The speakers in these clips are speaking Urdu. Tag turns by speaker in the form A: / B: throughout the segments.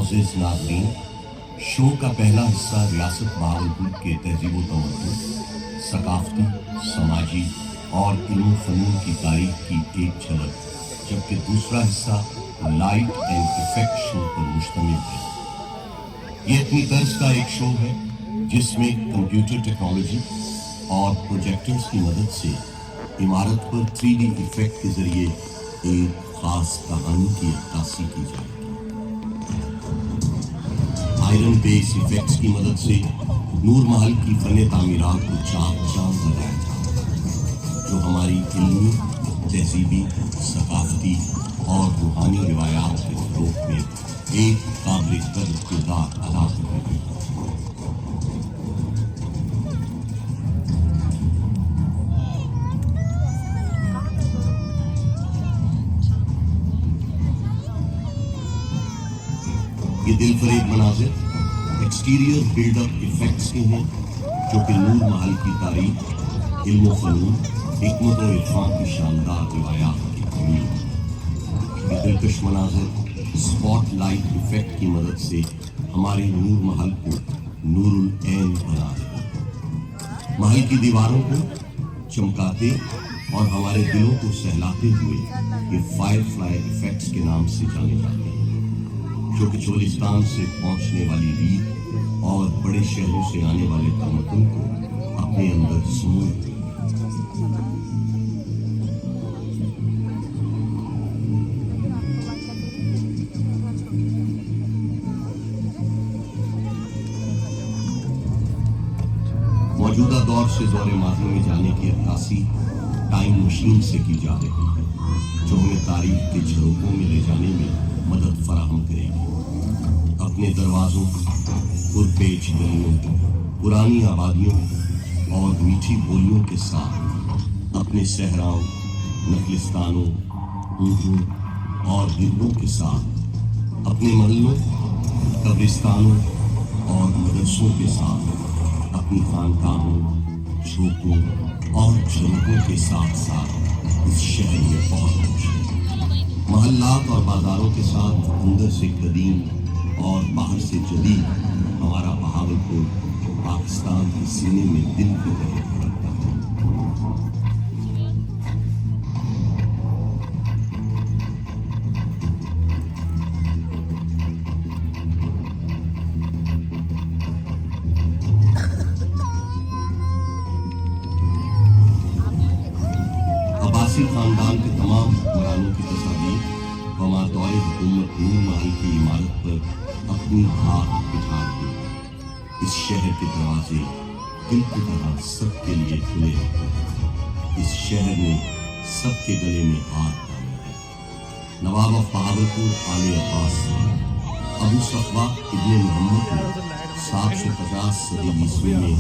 A: معزز ناظرین، شو کا پہلا حصہ ریاست بہاولپور کے تہذیب و تمدن، ثقافتی، سماجی اور علم و فنون کی تاریخ کی ایک جھلک، جبکہ دوسرا حصہ لائٹ اینڈ افیکٹ شو پر مشتمل ہے۔ یہ اپنی طرز کا ایک شو ہے جس میں کمپیوٹر ٹیکنالوجی اور پروجیکٹرز کی مدد سے عمارت پر 3D افیکٹ کے ذریعے ایک خاص کہانی کی عکاسی کی جائے گی۔ آئرن بیس افیکٹس کی مدد سے نور محل کی فن تعمیرات کو چاک چاند لگایا جائے، جو ہماری علمی، تہذیبی، ثقافتی اور روحانی روایات کے فروغ میں ایک قابل قدر کردار ادا کرے گی۔ یہ دل فریب مناظر ایکسٹیریئر بلڈ اپ افیکٹس کے ہیں جو کہ نور محل کی تاریخ، علم و فنون، حکمت و عرفان کی شاندار روایات کی تعمیر۔ یہ دلکش مناظر اسپاٹ لائٹ افیکٹ کی مدد سے ہمارے نور محل کو نور العین بنا دے، محل کی دیواروں کو چمکاتے اور ہمارے دلوں کو سہلاتے ہوئے یہ فائر فلائی افیکٹس کے نام سے جانے جاتے ہیں، جو کہ چولستان سے پہنچنے والی ریت اور بڑے شہروں سے آنے والے تمدن کو اپنے اندر سمو لیتے ہیں۔ موجودہ دور سے دور ماضی میں جانے کی عکاسی ٹائم مشین سے کی جا رہی ہے، جو ہمیں تاریخ کے جھروکوں میں لے جانے میں مدد فراہم کرے گی۔ اپنے دروازوں، پرپیچ گلیوں، پرانی آبادیوں اور میٹھی بولیوں کے ساتھ اپنے صحراؤں، نخلستانوں، اونٹوں اور گدھوں کے ساتھ اپنے محلوں، قبرستانوں اور مدرسوں کے ساتھ اپنی خانقاہوں، جھوپڑوں اور جھروکوں کے ساتھ ساتھ اس شہر میں بہت کچھ ہے۔ محلات اور بازاروں کے ساتھ اندر سے قدیم اور باہر سے جدید ہمارا بہاولپور پاکستان کے سینے میں دل کی طرح دھڑکتا ہے۔ عباسی خاندان کے تمام حکمرانوں کی تصاویر بماتوع حکومت نور محل کی عمارت پر اپنی ہاتھ بٹھا دی۔ اس شہر کے دروازے دل کی طرح سب کے لیے کھلے رہتے ہیں۔ اس شہر نے سب کے گلے میں ہاتھ ڈالے ہیں۔ نواب آف بہاولپور آل عباس ابو صفوہ ابن محمد نے 750 صدی عیسوی میں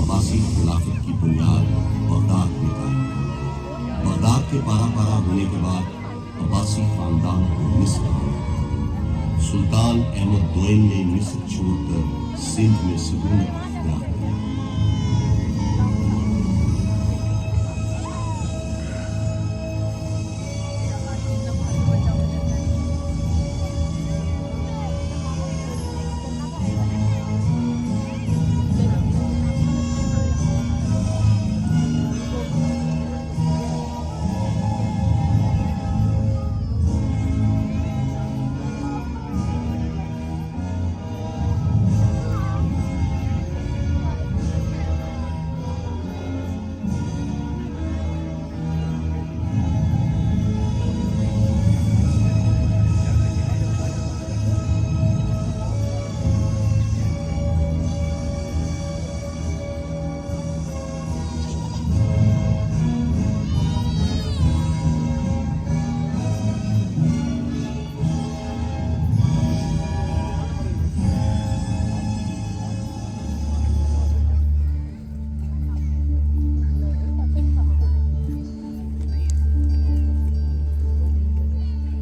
A: عباسی خلافت کی بنیاد بغداد میں ڈالی۔ بغداد کے پارا پارا ہونے کے بعد عباسی خاندان کو مصر آیا۔ سلطان احمد دوئم نے مصر چھوڑ کر سندھ میں سکونت اختیار کی۔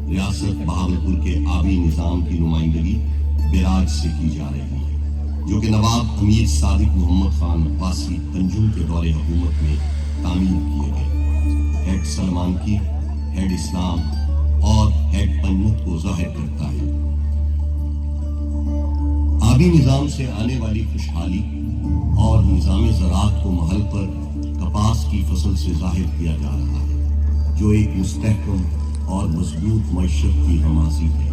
A: ریاست بہاولپور کے آبی نظام کی نمائندگی بیراج سے کی جا رہی ہے، جو کہ نواب امیر صادق محمد خان عباسی تنجم کے دور حکومت میں تعمیر کیے گئے۔ ہیڈ سلمان کی، ہیڈ اسلام اور ہیڈ پنت کو ظاہر کرتا ہے۔ آبی نظام سے آنے والی خوشحالی اور نظام زراعت کو محل پر کپاس کی فصل سے ظاہر کیا جا رہا ہے، جو ایک مستحکم اور مضبوط معیشت کی رمازی ہے۔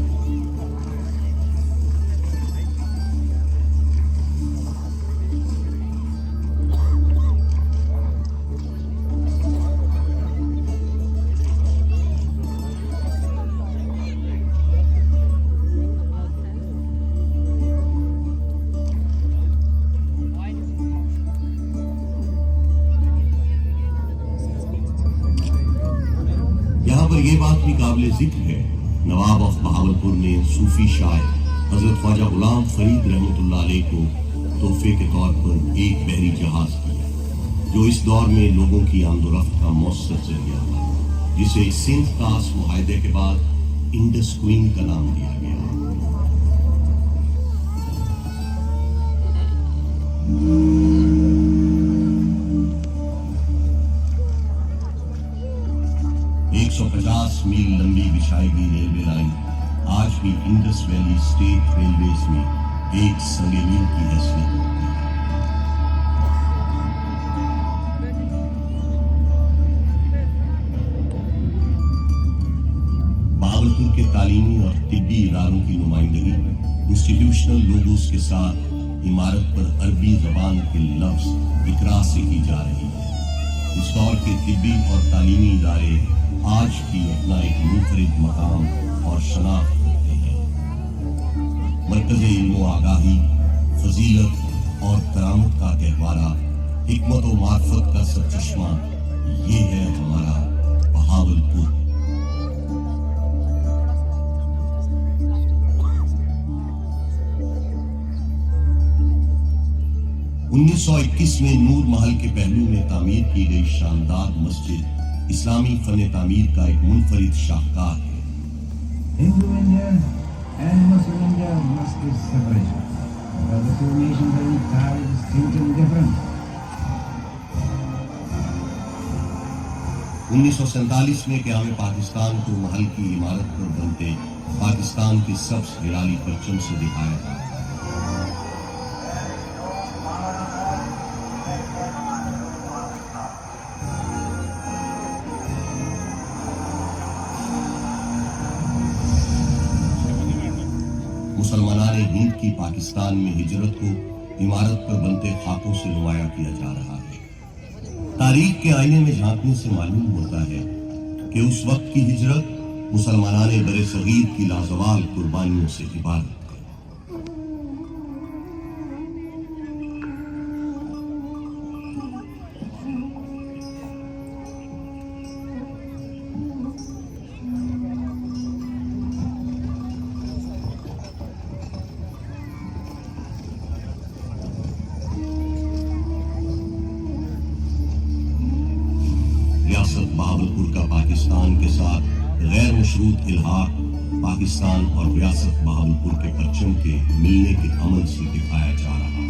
A: یہاں پر یہ بات بھی قابل ذکر ہے، نواب آف بہاولپور نے صوفی شاعر حضرت خواجہ غلام فرید رحمۃ اللہ علیہ کو تحفے کے طور پر ایک بحری جہاز دیا، جو اس دور میں لوگوں کی آمد و رفت کا مؤثر ذریعہ تھا، جسے سندھ طاس معاہدے کے بعد انڈس کوئین کا نام دیا گیا۔ 150 میل لمبی بچھائی گئی ریلوے لائن آج بھی انڈس ویلی اسٹیٹ ریلویز میں ایک سنگ میل کی حیثیت رکھتی ہے۔ بہاولپور کے تعلیمی اور طبی اداروں کی نمائندگی انسٹیٹیوشنل لوگوز کے ساتھ عمارت پر عربی زبان کے لفظ اقرا سے کی جا رہی ہے۔ اس دور کے طبی اور تعلیمی ادارے آج بھی اپنا ایک منفرد مقام اور شناخت رکھتے ہیں۔ مرکز علم و آگاہی، فضیلت اور کرامت کا گہوارہ، حکمت و معرفت کا سرچشمہ، یہ ہے ہمارا بہاولپور۔ 1921 میں نور محل کے پہلو میں تعمیر کی گئی شاندار مسجد اسلامی فن تعمیر کا ایک منفرد شاہکار ہے۔
B: Hindu India and Muslim India must be separated, because the two nations are entirely distinct and different.
A: 1947 میں قیام پاکستان کو محل کی عمارت پر بنتے پاکستان کے سبز ہلالی پرچم سے دکھایا تھا۔ مسلمانان ہند کی پاکستان میں ہجرت کو عمارت پر بنتے خاکوں سے نمایاں کیا جا رہا ہے۔ تاریخ کے آئینے میں جھانکنے سے معلوم ہوتا ہے کہ اس وقت کی ہجرت مسلمانان بر صغیر کی لازوال قربانیوں سے عبارت ہے۔ ریاست بہاولپور کا پاکستان کے ساتھ غیر مشروط الحاق پاکستان اور ریاست بہاولپور کے پرچم کے ملنے کے عمل سے دکھایا جا رہا ہے۔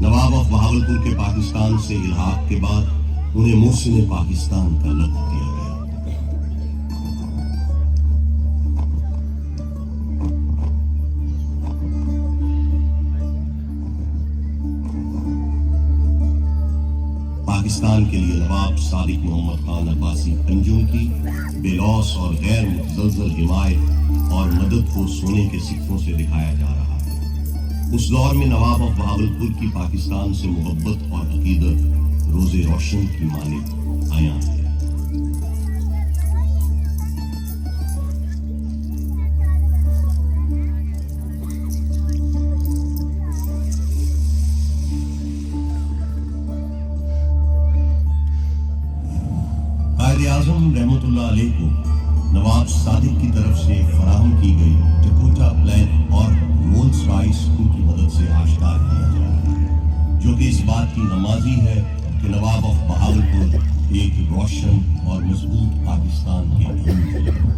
A: نواب آف بہاولپور کے پاکستان سے الحاق کے بعد انہیں محسن پاکستان کا لقب دیا گیا۔ پاکستان کے لیے نواب صادق محمد خان عباسی انجم کی بے لوث اور غیر متزلزل حمایت اور مدد کو سونے کے سکوں سے دکھایا جا رہا ہے۔ اس دور میں نواب آف بہاولپور کی پاکستان سے محبت اور عقیدت روز روشن کی مانند عیاں ہے۔ قائد اعظم رحمۃ اللہ علیہ کو نواب صادق کی طرف سے فراہم کی گئی ڈکوٹا پلان اور رولز رائس ان کی مدد سے آشکار کیا جائے، جو کہ اس بات کی نمازی ہے کہ نواب آف بہاولپور ایک روشن اور مضبوط پاکستان کے امید ہے۔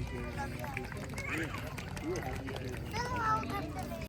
C: Pero